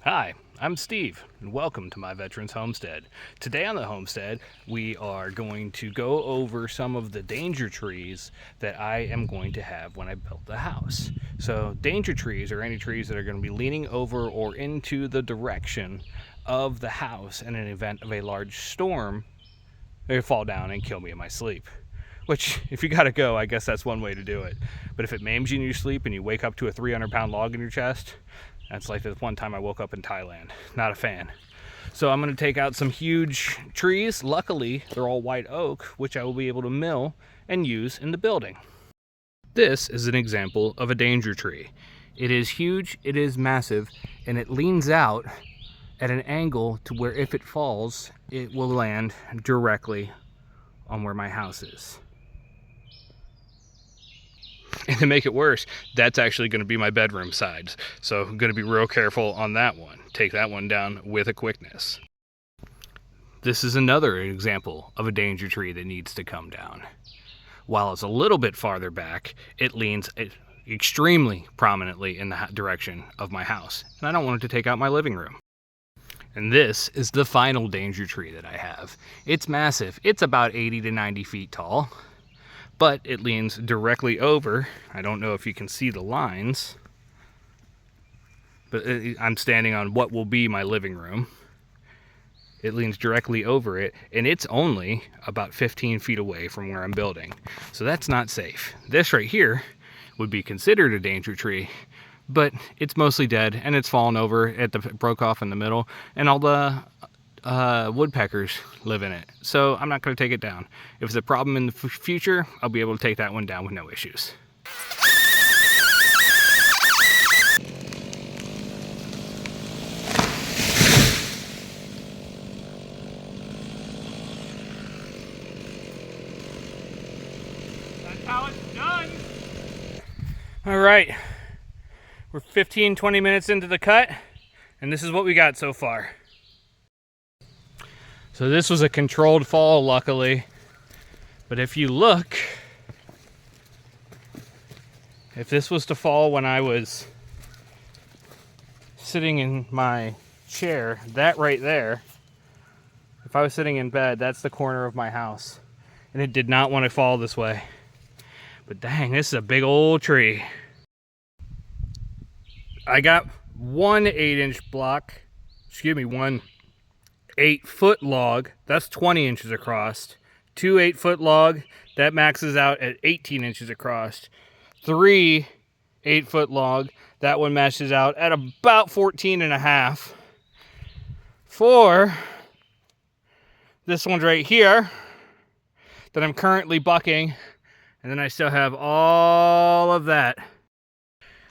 Hi, I'm Steve, and welcome to my Veterans Homestead. Today on the homestead, we are going to go over some of the danger trees that I am going to have when I build the house. So, danger trees are any trees that are going to be leaning over or into the direction of the house in an event of a large storm. They fall down and kill me in my sleep. Which, if you gotta go, I guess that's one way to do it. But if it maims you in your sleep and you wake up to a 300-pound log in your chest, that's like this one time I woke up in Thailand. Not a fan. So I'm going to take out some huge trees. Luckily, they're all white oak, which I will be able to mill and use in the building. This is an example of a danger tree. It is huge, it is massive, and it leans out at an angle to where if it falls, it will land directly on where my house is. And to make it worse, that's actually going to be my bedroom side. So I'm going to be real careful on that one. Take that one down with a quickness. This is another example of a danger tree that needs to come down. While it's a little bit farther back, it leans extremely prominently in the direction of my house. And I don't want it to take out my living room. And this is the final danger tree that I have. It's massive. It's about 80 to 90 feet tall. But it leans directly over. I don't know if you can see the lines, but I'm standing on what will be my living room. It leans directly over it, and it's only about 15 feet away from where I'm building. So that's not safe. This right here would be considered a danger tree, but it's mostly dead, and it's fallen over. Broke off in the middle, and all the woodpeckers live in it. So I'm not going to take it down. If it's a problem in the future, I'll be able to take that one down with no issues. That's how it's done. All right. We're 15-20 minutes into the cut, and this is what we got so far. So this was a controlled fall, luckily. But if you look, if this was to fall when I was sitting in my chair, that right there, if I was sitting in bed, that's the corner of my house. And it did not want to fall this way. But dang, this is a big old tree. I got one 8-inch block, one 8-foot log, that's 20 inches across. 2 8-foot log, that maxes out at 18 inches across. 3 8-foot log, that one maxes out at about 14 and a half. 4, this one's right here that I'm currently bucking, and then I still have all of that.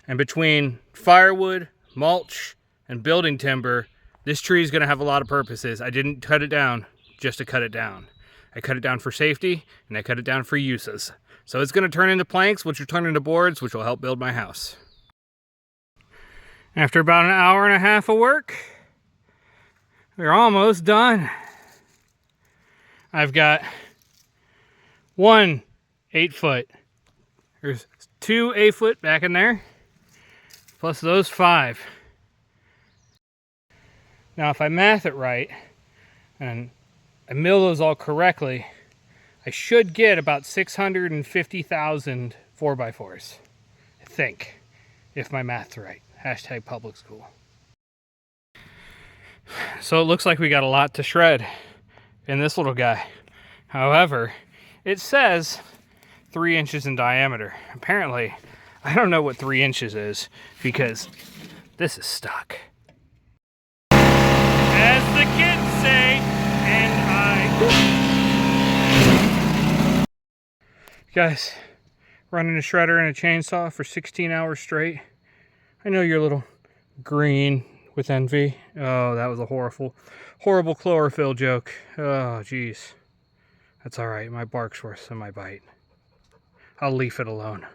And between firewood, mulch, and building timber, this tree is going to have a lot of purposes. I didn't cut it down just to cut it down. I cut it down for safety, and I cut it down for uses. So it's going to turn into planks, which will turn into boards, which will help build my house. After about an hour and a half of work, we're almost done. I've got 1 8-foot. There's 2 8-foot back in there, plus those 5. Now, if I math it right, and I mill those all correctly, I should get about 650,000 4x4s. I think, if my math's right. Hashtag public school. So it looks like we got a lot to shred in this little guy. However, it says 3 inches in diameter. Apparently, I don't know what 3 inches is because this is stuck. As the kids say, and Guys, running a shredder and a chainsaw for 16 hours straight. I know you're a little green with envy. Oh, that was a horrible chlorophyll joke. Oh, geez. That's all right. My bark's worse than my bite. I'll leave it alone.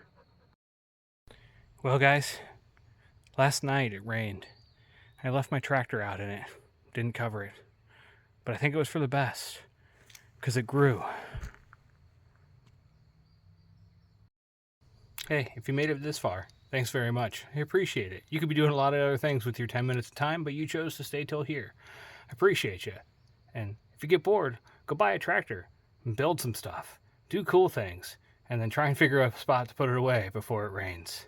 Well, guys, last night it rained. I left my tractor out in it. Didn't cover it. But I think it was for the best, because it grew. Hey, if you made it this far, Thanks very much. I appreciate it. You could be doing a lot of other things with your 10 minutes of time, but you chose to stay till here. I appreciate you. And if you get bored, go buy a tractor and build some stuff. Do cool things. And then try and figure out a spot to put it away before it rains.